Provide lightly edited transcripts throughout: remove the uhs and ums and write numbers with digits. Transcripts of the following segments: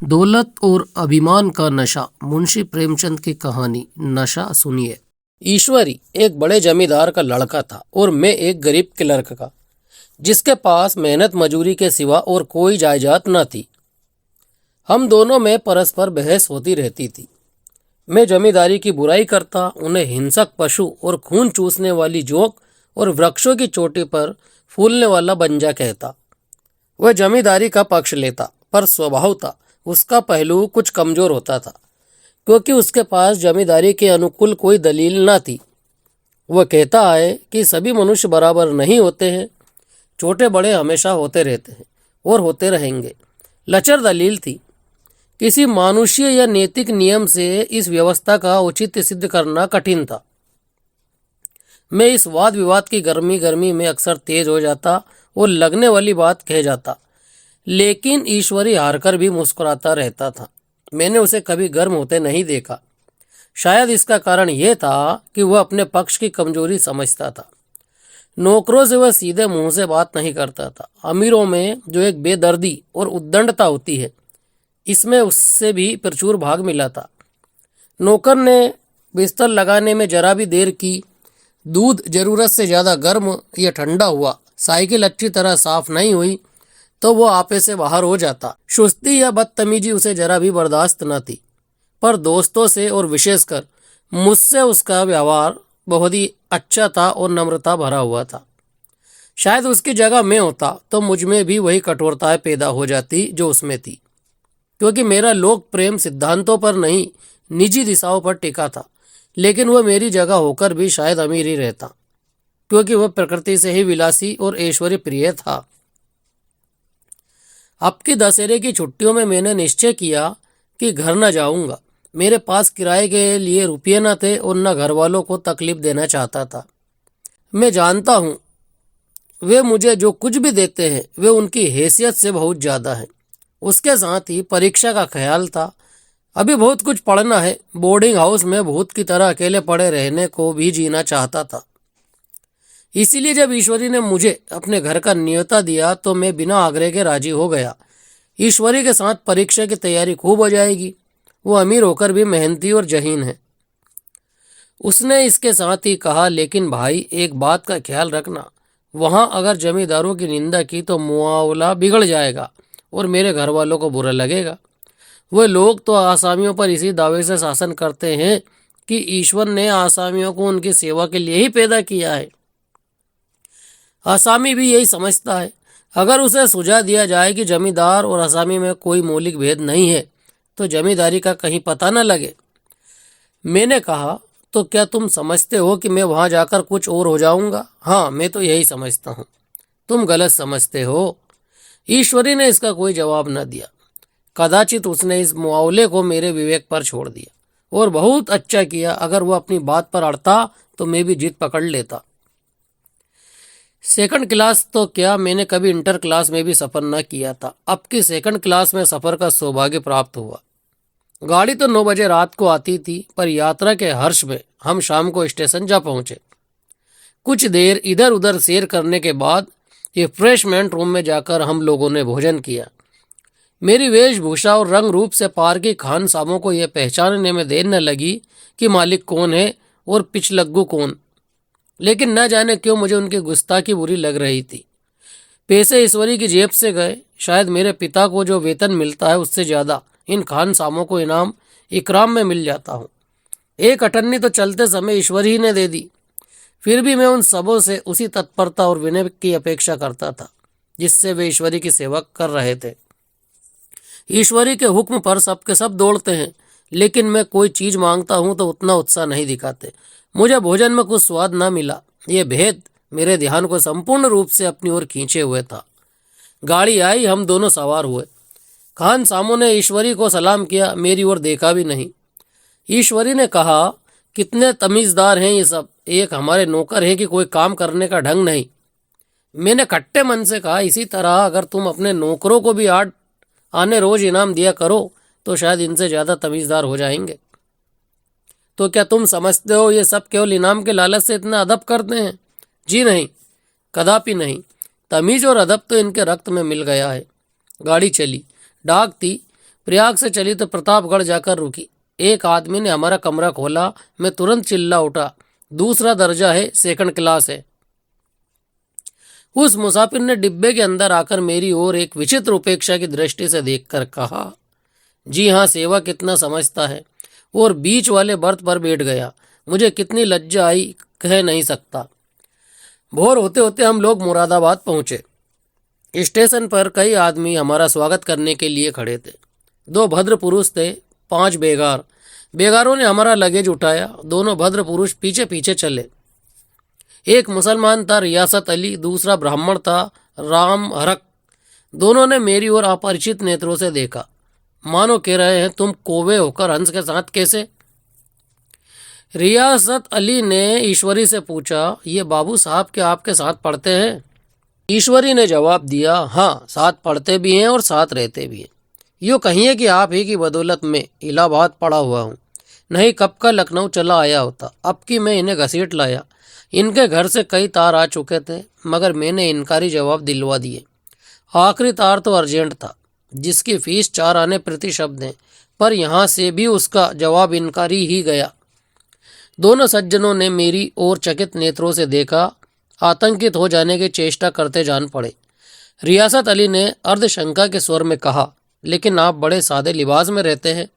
दौलत और अभिमान का नशा। मुंशी प्रेमचंद की कहानी। नशा सुनिए। ईश्वरी एक बड़े जमींदार का लड़का था और मैं एक गरीब क्लर्क का, जिसके पास मेहनत मजूरी के सिवा और कोई जायदाद न थी। हम दोनों में परस्पर बहस होती रहती थी। मैं जमींदारी की बुराई करता, उन्हें हिंसक पशु और खून चूसने वाली जोक और वृक्षों की चोटी पर फूलने वाला बंजा कहता। वह जमींदारी का पक्ष लेता, पर स्वभाव था उसका पहलू कुछ कमजोर होता था, क्योंकि उसके पास जमींदारी के अनुकूल कोई दलील न थी। वह कहता है कि सभी मनुष्य बराबर नहीं होते हैं, छोटे बड़े हमेशा होते रहते हैं और होते रहेंगे। लचर दलील थी। किसी मानुषीय या नैतिक नियम से इस व्यवस्था का औचित्य सिद्ध करना कठिन था। मैं इस वाद विवाद की गर्मी गर्मी में अक्सर तेज हो जाता और लगने वाली बात कह जाता, लेकिन ईश्वरी हारकर भी मुस्कुराता रहता था। मैंने उसे कभी गर्म होते नहीं देखा। शायद इसका कारण यह था कि वह अपने पक्ष की कमजोरी समझता था। नौकरों से वह सीधे मुंह से बात नहीं करता था। अमीरों में जो एक बेदर्दी और उद्दंडता होती है, इसमें उससे भी प्रचुर भाग मिला था। नौकर ने बिस्तर लगाने में जरा भी देर की, दूध जरूरत से ज़्यादा गर्म या ठंडा हुआ, साइकिल अच्छी तरह साफ नहीं हुई तो वो आपे से बाहर हो जाता। सुस्ती या बदतमीजी उसे जरा भी बर्दाश्त न थी, पर दोस्तों से और विशेषकर मुझसे उसका व्यवहार बहुत ही अच्छा था और नम्रता भरा हुआ था। शायद उसकी जगह मैं होता तो मुझ में भी वही कठोरताएं पैदा हो जाती जो उसमें थी, क्योंकि मेरा लोक प्रेम सिद्धांतों पर नहीं, निजी दिशाओं पर टिका था। लेकिन वह मेरी जगह होकर भी शायद अमीर ही रहता, क्योंकि वह प्रकृति से ही विलासी और ऐश्वर्य प्रिय था। अब की दशहरे की छुट्टियों में मैंने निश्चय किया कि घर न जाऊंगा। मेरे पास किराए के लिए रुपये न थे और न घर वालों को तकलीफ देना चाहता था। मैं जानता हूँ वे मुझे जो कुछ भी देते हैं वे उनकी हैसियत से बहुत ज़्यादा है। उसके साथ ही परीक्षा का ख्याल था। अभी बहुत कुछ पढ़ना है। बोर्डिंग हाउस में भूत की तरह अकेले पड़े रहने को भी जीना चाहता था। इसीलिए जब ईश्वरी ने मुझे अपने घर का न्योता दिया तो मैं बिना आग्रह के राजी हो गया। ईश्वरी के साथ परीक्षा की तैयारी खूब हो जाएगी। वो अमीर होकर भी मेहनती और जहीन है। उसने इसके साथ ही कहा, लेकिन भाई एक बात का ख्याल रखना, वहाँ अगर जमींदारों की निंदा की तो मुआवला बिगड़ जाएगा और मेरे घर वालों को बुरा लगेगा। वह लोग तो आसामियों पर इसी दावे से शासन करते हैं कि ईश्वर ने आसामियों को उनकी सेवा के लिए ही पैदा किया है। आसामी भी यही समझता है। अगर उसे सुझा दिया जाए कि जमींदार और आसामी में कोई मौलिक भेद नहीं है तो जमींदारी का कहीं पता न लगे। मैंने कहा, तो क्या तुम समझते हो कि मैं वहां जाकर कुछ और हो जाऊंगा? हाँ, मैं तो यही समझता हूँ। तुम गलत समझते हो। ईश्वरी ने इसका कोई जवाब न दिया। कदाचित उसने इस मुआवले को मेरे विवेक पर छोड़ दिया, और बहुत अच्छा किया। अगर वह अपनी बात पर अड़ता तो मैं भी जिद पकड़ लेता। सेकंड क्लास तो क्या, मैंने कभी इंटर क्लास में भी सफ़र न किया था। अब की सेकंड क्लास में सफ़र का सौभाग्य प्राप्त हुआ। गाड़ी तो 9 बजे रात को आती थी, पर यात्रा के हर्ष में हम शाम को स्टेशन जा पहुंचे। कुछ देर इधर उधर सैर करने के बाद रिफ्रेशमेंट रूम में जाकर हम लोगों ने भोजन किया। मेरी वेशभूषा और रंग रूप से पार की खान सामों को यह पहचानने में देर न लगी कि मालिक कौन है और पिछलग्गू कौन। लेकिन न जाने क्यों मुझे उनकी गुस्ताखी बुरी लग रही थी। पैसे ईश्वरी की जेब से गए। शायद मेरे पिता को जो वेतन मिलता है उससे ज़्यादा इन खान सामों को इनाम इकराम में मिल जाता हूँ। एक अठन्नी तो चलते समय ईश्वर ही ने दे दी। फिर भी मैं उन सबों से उसी तत्परता और विनय की अपेक्षा करता था जिससे वे ईश्वरी की सेवा कर रहे थे। ईश्वरी के हुक्म पर सबके सब दौड़ते हैं, लेकिन मैं कोई चीज़ मांगता हूँ तो उतना उत्साह नहीं दिखाते। मुझे भोजन में कुछ स्वाद न मिला। ये भेद मेरे ध्यान को संपूर्ण रूप से अपनी ओर खींचे हुए था। गाड़ी आई, हम दोनों सवार हुए। खान सामो ने ईश्वरी को सलाम किया, मेरी ओर देखा भी नहीं। ईश्वरी ने कहा, कितने तमीज़दार हैं ये सब। एक हमारे नौकर हैं कि कोई काम करने का ढंग नहीं। मैंने खट्टे मन से कहा, इसी तरह अगर तुम अपने नौकरों को भी आने रोज इनाम दिया करो तो शायद इनसे ज़्यादा तमीज़दार हो जाएंगे। तो क्या तुम समझते हो ये सब केवल इनाम के लालच से इतना अदब करते हैं? जी नहीं, कदापि नहीं। तमीज़ और अदब तो इनके रक्त में मिल गया है। गाड़ी चली। डाक थी। प्रयाग से चली तो प्रतापगढ़ जाकर रुकी। एक आदमी ने हमारा कमरा खोला। मैं तुरंत चिल्ला उठा, दूसरा दर्जा है, सेकंड क्लास है। उस मुसाफिर ने डिब्बे के अंदर आकर मेरी ओर एक विचित्र उपेक्षा की दृष्टि से देखकर कहा, जी हाँ, सेवा कितना समझता है, और बीच वाले बर्थ पर बैठ गया। मुझे कितनी लज्जा आई कह नहीं सकता। भोर होते होते हम लोग मुरादाबाद पहुंचे। स्टेशन पर कई आदमी हमारा स्वागत करने के लिए खड़े थे। 2 भद्र पुरुष थे, 5 बेगार। बेगारों ने हमारा लगेज उठाया। दोनों भद्र पुरुष पीछे पीछे चले। एक मुसलमान था, रियासत अली, दूसरा ब्राह्मण था, राम हरक। दोनों ने मेरी ओर अपरिचित नेत्रों से देखा, मानो कह रहे हैं, तुम कौवे होकर हंस के साथ कैसे? रियासत अली ने ईश्वरी से पूछा, ये बाबू साहब क्या आपके साथ पढ़ते हैं? ईश्वरी ने जवाब दिया, हाँ, साथ पढ़ते भी हैं और साथ रहते भी हैं। यूँ कहिए कि आप ही की बदौलत में इलाहाबाद पड़ा हुआ हूँ, नहीं कब का लखनऊ चला आया होता। अब कि मैं इन्हें घसीट लाया। इनके घर से कई तार आ चुके थे, मगर मैंने इनकारी जवाब दिलवा दिए। आखिरी तार तो अर्जेंट था, जिसकी फीस 4 आने प्रति शब्द है, पर यहाँ से भी उसका जवाब इनकारी ही गया। दोनों सज्जनों ने मेरी ओर चकित नेत्रों से देखा, आतंकित हो जाने की चेष्टा करते जान पड़े। रियासत अली ने अर्धशंका के स्वर में कहा, लेकिन आप बड़े सादे लिबास में रहते हैं।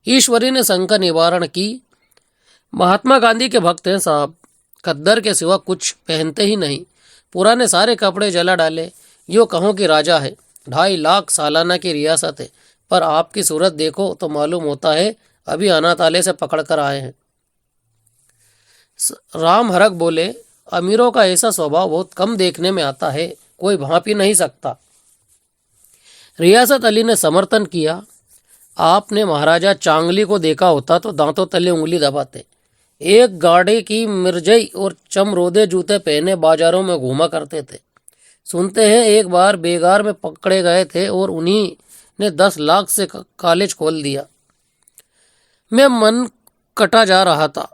ईश्वरी ने शंका निवारण की, महात्मा गांधी के भक्त हैं साहब, खद्दर के सिवा कुछ पहनते ही नहीं। पुराने सारे कपड़े जला डाले। यो कहो कि राजा है, 2.5 लाख सालाना की रियासत है, पर आपकी सूरत देखो तो मालूम होता है अभी अनाथालय से पकड़ कर आए हैं। राम हरक बोले, अमीरों का ऐसा स्वभाव बहुत कम देखने में आता है, कोई भांप ही नहीं सकता। रियासत अली ने समर्थन किया, आपने महाराजा चांगली को देखा होता तो दांतों तले उंगली दबाते। एक गाड़े की मिर्जई और चमरोदे जूते पहने बाजारों में घूमा करते थे। सुनते हैं एक बार बेगार में पकड़े गए थे और उन्हीं ने 10 लाख से कॉलेज खोल दिया। मैं मन कटा जा रहा था,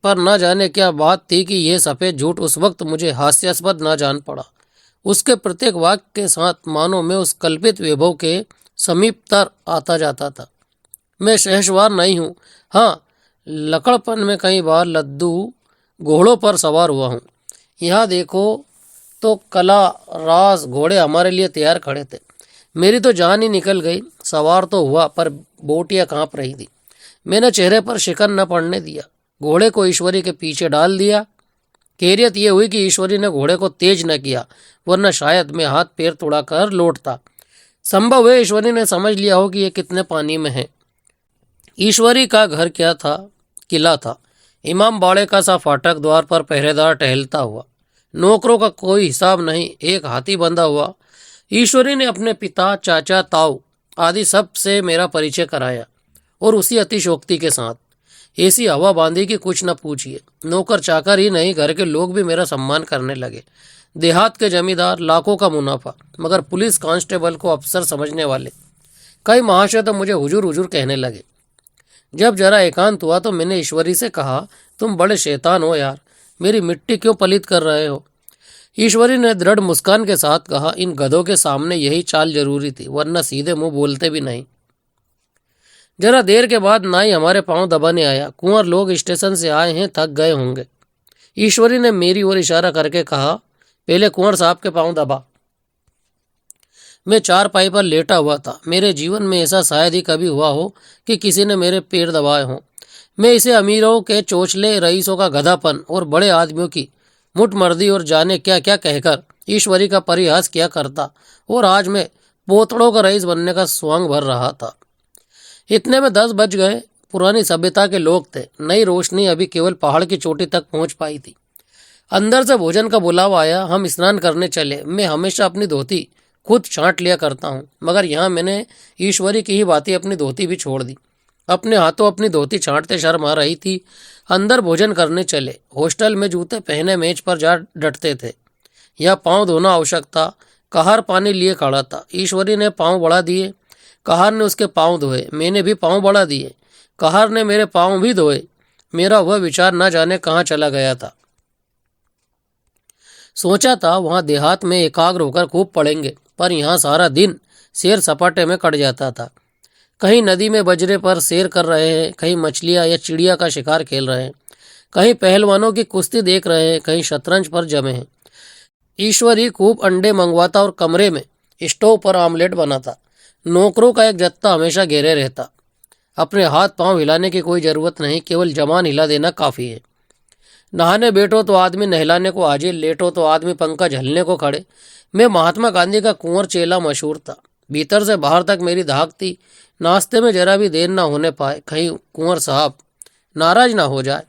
पर न जाने क्या बात थी कि यह सफ़ेद झूठ उस वक्त मुझे हास्यास्पद न जान पड़ा। उसके प्रत्येक वाक्य के साथ मानो मैं उस कल्पित वैभव के समीप तर आता जाता था। मैं शहसवार नहीं हूँ, हाँ, लकड़पन में कई बार लद्दू घोड़ों पर सवार हुआ हूँ। यहाँ देखो तो कला रास घोड़े हमारे लिए तैयार खड़े थे। मेरी तो जान ही निकल गई। सवार तो हुआ, पर बोटियाँ काँप रही थी। मैंने चेहरे पर शिकन न पड़ने दिया। घोड़े को ईश्वरी के पीछे डाल दिया। कैरियत यह हुई कि ईश्वरी ने घोड़े को तेज न किया, वरना शायद मैं हाथ पैर तोड़ाकर लौटता। संभव है ईश्वरी ने समझ लिया हो कि ये कितने पानी में है। ईश्वरी का घर क्या था? किला था। इमाम बाड़े का सा फाटक, द्वार पर पहरेदार टहलता हुआ, नौकरों का कोई हिसाब नहीं, एक हाथी बंधा हुआ। ईश्वरी ने अपने पिता, चाचा, ताऊ आदि सब से मेरा परिचय कराया, और उसी अतिशोक्ति के साथ। ऐसी हवा बांधी कि कुछ न पूछिए। नौकर चाकर ही नहीं, घर के लोग भी मेरा सम्मान करने लगे। देहात के जमींदार, लाखों का मुनाफा, मगर पुलिस कांस्टेबल को अफसर समझने वाले। कई महाशय तो मुझे हुजूर हुजूर कहने लगे। जब जरा एकांत हुआ तो मैंने ईश्वरी से कहा, तुम बड़े शैतान हो यार, मेरी मिट्टी क्यों पलित कर रहे हो? ईश्वरी ने दृढ़ मुस्कान के साथ कहा, इन गधों के सामने यही चाल जरूरी थी, वरना सीधे मुंह बोलते भी नहीं। जरा देर के बाद नाई हमारे पांव दबाने आया। कुंवर लोग स्टेशन से आए हैं, थक गए होंगे। ईश्वरी ने मेरी ओर इशारा करके कहा, पहले कुंवर साहब के पांव दबा। मैं चारपाई पर लेटा हुआ था। मेरे जीवन में ऐसा शायद ही कभी हुआ हो कि किसी ने मेरे पैर दबाए हों। मैं इसे अमीरों के चोचले, रईसों का गधापन और बड़े आदमियों की मुठमर्दी और जाने क्या क्या कहकर ईश्वरी का परिहास किया करता, और आज मैं पोतड़ों का रईस बनने का स्वांग भर रहा था। इतने में 10 बज गए। पुरानी सभ्यता के लोग थे। नई रोशनी अभी केवल पहाड़ की चोटी तक पहुंच पाई थी। अंदर से भोजन का बुलावा आया। हम स्नान करने चले। मैं हमेशा अपनी धोती खुद छांट लिया करता हूँ, मगर यहाँ मैंने ईश्वरी की ही बातें अपनी धोती भी छोड़ दी। अपने हाथों अपनी धोती छांटते शर्म आ रही थी। अंदर भोजन करने चले। हॉस्टल में जूते पहने मेज पर जा डटते थे। यह पाँव धोना आवश्यक था। कहार पानी लिए खड़ा था। ईश्वरी ने पाँव बढ़ा दिए। कहार ने उसके पाँव धोए। मैंने भी पाँव बढ़ा दिए। कहार ने मेरे पाँव भी धोए। मेरा वह विचार न जाने कहाँ चला गया था। सोचा था वहाँ देहात में एकाग्र होकर खूब पढ़ेंगे, पर यहाँ सारा दिन सैर सपाटे में कट जाता था। कहीं नदी में बजरे पर सैर कर रहे हैं, कहीं मछलियां या चिड़िया का शिकार खेल रहे हैं, कहीं पहलवानों की कुश्ती देख रहे हैं, कहीं शतरंज पर जमे हैं। ईश्वरी खूब अंडे मंगवाता और कमरे में स्टोव पर आमलेट बनाता। नौकरों का एक जत्था हमेशा घेरे रहता। अपने हाथ पांव हिलाने की कोई जरूरत नहीं, केवल जबान हिला देना काफ़ी है। नहाने बैठो तो आदमी नहलाने को हाजिर, लेटो तो आदमी पंखा झलने को खड़े। मैं महात्मा गांधी का कुंवर चेला मशहूर था। भीतर से बाहर तक मेरी धाक थी। नाश्ते में जरा भी देर ना होने पाए, कहीं कुंवर साहब नाराज ना हो जाए।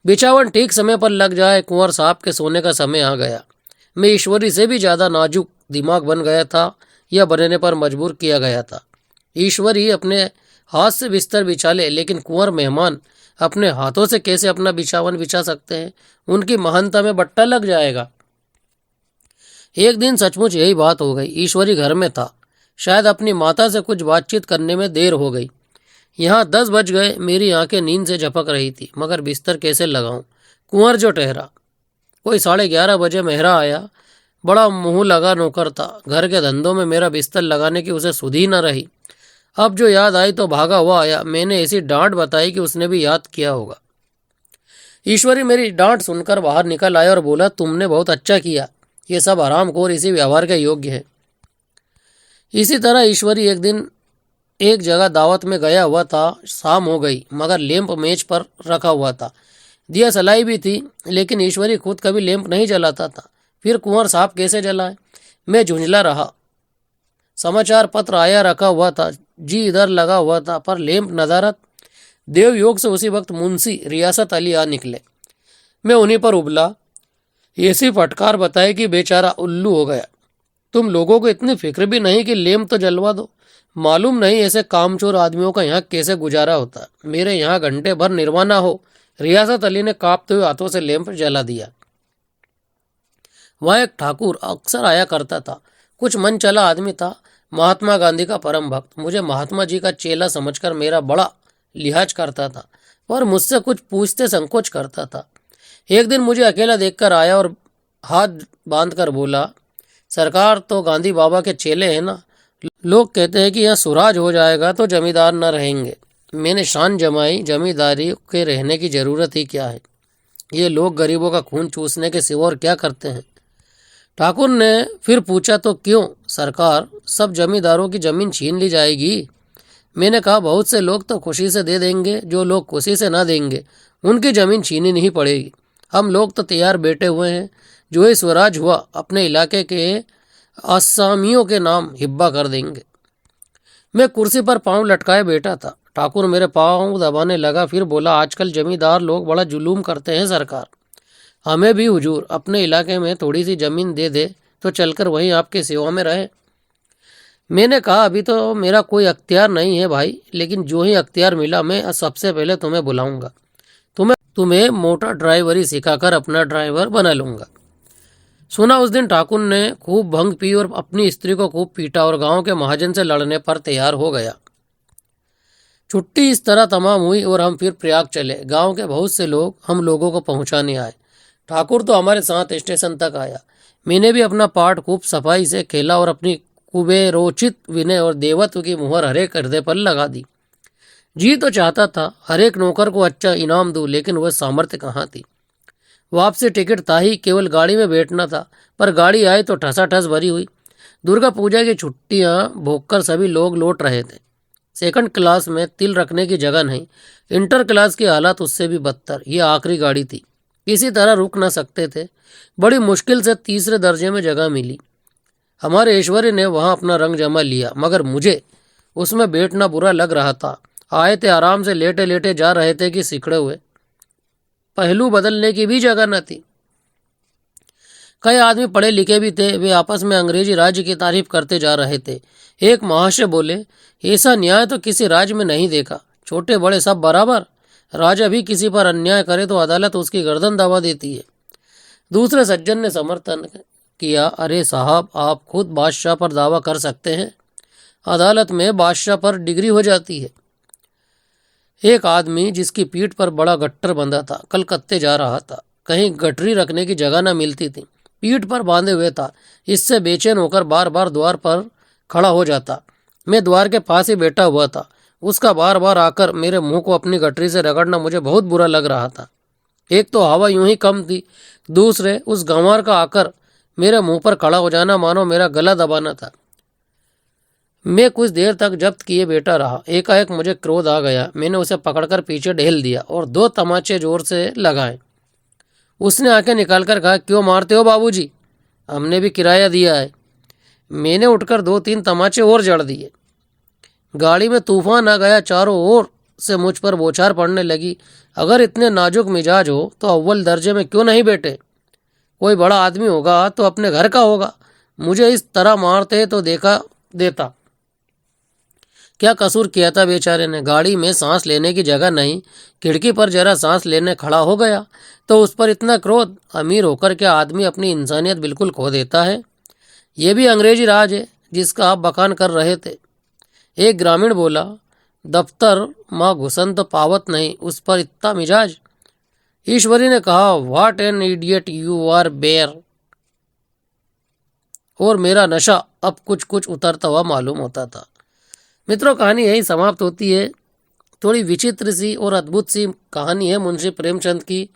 बिछावन ठीक समय पर लग जाए। कुंवर साहब के सोने का समय आ गया। मैं ईश्वरी से भी ज़्यादा नाजुक दिमाग बन गया था या बनने पर मजबूर किया गया था। ईश्वरी अपने हाथ से बिस्तर बिछा ले, लेकिन कुंवर मेहमान अपने हाथों से कैसे अपना बिछावन बिछा सकते हैं? उनकी महानता में बट्टा लग जाएगा। एक दिन सचमुच यही बात हो गई। ईश्वरी घर में था। शायद अपनी माता से कुछ बातचीत करने में देर हो गई। यहाँ 10 बज गए। मेरी आंखें नींद से झपक रही थी, मगर बिस्तर कैसे लगाऊं? कुंवर जो ठहरा। कोई 11:30 बजे मेहरा आया। बड़ा मुंह लगा नौकर था। घर के धंधों में मेरा बिस्तर लगाने की उसे सुधी न रही। अब जो याद आई तो भागा हुआ आया। मैंने ऐसी डांट बताई कि उसने भी याद किया होगा। ईश्वरी मेरी डांट सुनकर बाहर निकल आया और बोला, तुमने बहुत अच्छा किया। ये सब हरामखोर इसी व्यवहार के योग्य है। इसी तरह ईश्वरी एक दिन एक जगह दावत में गया हुआ था। शाम हो गई, मगर लैंप मेज पर रखा हुआ था। दिया सलाई भी थी, लेकिन ईश्वरी खुद कभी लैंप नहीं जलाता था। फिर कुंवर साहब कैसे जलाए? मैं झुंझला रहा। समाचार पत्र आया रखा हुआ था, जी इधर लगा हुआ था, पर लैंप नदारत। देव योग से उसी वक्त मुंशी रियासत अली आ निकले। मैं उन्हीं पर उबला। ऐसी फटकार बताई कि बेचारा उल्लू हो गया। तुम लोगों को इतनी फिक्र भी नहीं कि लैंप तो जलवा दो? मालूम नहीं ऐसे कामचोर आदमियों का यहाँ कैसे गुजारा होता। मेरे यहाँ घंटे भर निर्वाणा हो। रियासत अली ने कांपते हुए हाथों से लैंप जला दिया। वह एक ठाकुर अक्सर आया करता था। कुछ मन चला आदमी था, महात्मा गांधी का परम भक्त। मुझे महात्मा जी का चेला समझकर मेरा बड़ा लिहाज करता था, पर मुझसे कुछ पूछते संकोच करता था। एक दिन मुझे अकेला देखकर आया और हाथ बांधकर बोला, सरकार तो गांधी बाबा के चेले हैं ना। लोग कहते हैं कि यहाँ सुराज हो जाएगा तो जमींदार न रहेंगे। मैंने शान जमाई, जमींदारी के रहने की जरूरत ही क्या है? ये लोग गरीबों का खून चूसने के सिवा और क्या करते हैं? ठाकुर ने फिर पूछा, तो क्यों सरकार, सब जमींदारों की जमीन छीन ली जाएगी? मैंने कहा, बहुत से लोग तो खुशी से दे देंगे, जो लोग खुशी से ना देंगे उनकी जमीन छीनी नहीं पड़ेगी। हम लोग तो तैयार बैठे हुए हैं। जो ही स्वराज हुआ अपने इलाके के आसामियों के नाम हिब्बा कर देंगे। मैं कुर्सी पर पांव लटकाए बैठा था। ठाकुर मेरे पांव दबाने लगा, फिर बोला, आजकल जमींदार लोग बड़ा जुलूम करते हैं सरकार। हमें भी हुजूर अपने इलाके में थोड़ी सी जमीन दे दे तो चलकर वहीं आपके सेवा में रहे। मैंने कहा, अभी तो मेरा कोई अख्तियार नहीं है भाई, लेकिन जो ही अख्तियार मिला मैं सबसे पहले तुम्हें बुलाऊंगा। तुम्हें मोटर ड्राइवरी सिखाकर अपना ड्राइवर बना लूंगा। सुना उस दिन ठाकुर ने खूब भंग पी और अपनी स्त्री को खूब पीटा और गांव के महाजन से लड़ने पर तैयार हो गया। छुट्टी इस तरह तमाम हुई और हम फिर प्रयाग चले। गांव के बहुत से लोग हम लोगों को पहुंचाने आए। ठाकुर तो हमारे साथ स्टेशन तक आया। मैंने भी अपना पार्ट खूब सफाई से खेला और अपनी कुबेरोचित विनय और देवत्व की मुहर हरेक हृदय पर लगा दी। जी तो चाहता था हर एक नौकर को अच्छा इनाम दूं, लेकिन वह सामर्थ्य कहाँ थी। वापसी टिकट था ही, केवल गाड़ी में बैठना था, पर गाड़ी आई तो ठसाठस भरी हुई। दुर्गा पूजा की छुट्टियां भोगकर सभी लोग लौट रहे थे। सेकंड क्लास में तिल रखने की जगह नहीं। इंटर क्लास की हालत उससे भी बदतर। यह आखिरी गाड़ी थी, किसी तरह रुक ना सकते थे। बड़ी मुश्किल से तीसरे दर्जे में जगह मिली। हमारे ऐश्वर्य ने वहां अपना रंग जमा लिया, मगर मुझे उसमें बैठना बुरा लग रहा था। आए थे आराम से, लेटे लेटे जा रहे थे कि सिकड़े हुए। पहलू बदलने की भी जगह न थी। कई आदमी पढ़े लिखे भी थे। वे आपस में अंग्रेजी राज्य की तारीफ करते जा रहे थे। एक महाशय बोले, ऐसा न्याय तो किसी राज्य में नहीं देखा। छोटे बड़े सब बराबर। राजा भी किसी पर अन्याय करे तो अदालत उसकी गर्दन दबा देती है। दूसरे सज्जन ने समर्थन किया, अरे साहब, आप खुद बादशाह पर दावा कर सकते हैं, अदालत में बादशाह पर डिग्री हो जाती है। एक आदमी जिसकी पीठ पर बड़ा गट्टर बंधा था कलकत्ते जा रहा था। कहीं गठरी रखने की जगह न मिलती थी। पीठ पर बांधे हुए था। इससे बेचैन होकर बार बार द्वार पर खड़ा हो जाता। मैं द्वार के पास ही बैठा हुआ था। उसका बार बार आकर मेरे मुंह को अपनी गठरी से रगड़ना मुझे बहुत बुरा लग रहा था। एक तो हवा यूं ही कम थी, दूसरे उस गंवार का आकर मेरे मुंह पर खड़ा हो जाना मानो मेरा गला दबाना था। मैं कुछ देर तक जब्त किए बैठा रहा। एकाएक मुझे क्रोध आ गया। मैंने उसे पकड़कर पीछे ढेल दिया और 2 तमाचे जोर से लगाए। उसने आंखें निकालकर कहा, क्यों मारते हो बाबूजी? हमने भी किराया दिया है। मैंने उठकर 2-3 तमाचे और जड़ दिए। गाड़ी में तूफान आ गया। चारों ओर से मुझ पर बौछार पड़ने लगी। अगर इतने नाजुक मिजाज हो तो अव्वल दर्जे में क्यों नहीं बैठे? कोई बड़ा आदमी होगा तो अपने घर का होगा। मुझे इस तरह मारते तो देखा देता। क्या कसूर किया था बेचारे ने? गाड़ी में सांस लेने की जगह नहीं, खिड़की पर जरा सांस लेने खड़ा हो गया तो उस पर इतना क्रोध? अमीर होकर क्या आदमी अपनी इंसानियत बिल्कुल खो देता है? ये भी अंग्रेजी राज है जिसका आप बखान कर रहे थे। एक ग्रामीण बोला, दफ्तर माँ घुसन तो पावत नहीं, उस पर इतना मिजाज? ईश्वरी ने कहा, what an idiot you are bear. और मेरा नशा अब कुछ कुछ उतरता हुआ मालूम होता था। मित्रों, कहानी यही समाप्त होती है। थोड़ी विचित्र सी और अद्भुत सी कहानी है मुंशी प्रेमचंद की।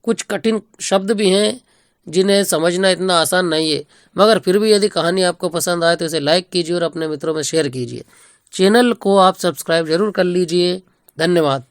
कुछ कठिन शब्द भी हैं जिन्हें समझना इतना आसान नहीं है, मगर फिर भी यदि कहानी आपको पसंद आए तो इसे लाइक कीजिए और अपने मित्रों में शेयर कीजिए। चैनल को आप सब्सक्राइब जरूर कर लीजिए। धन्यवाद।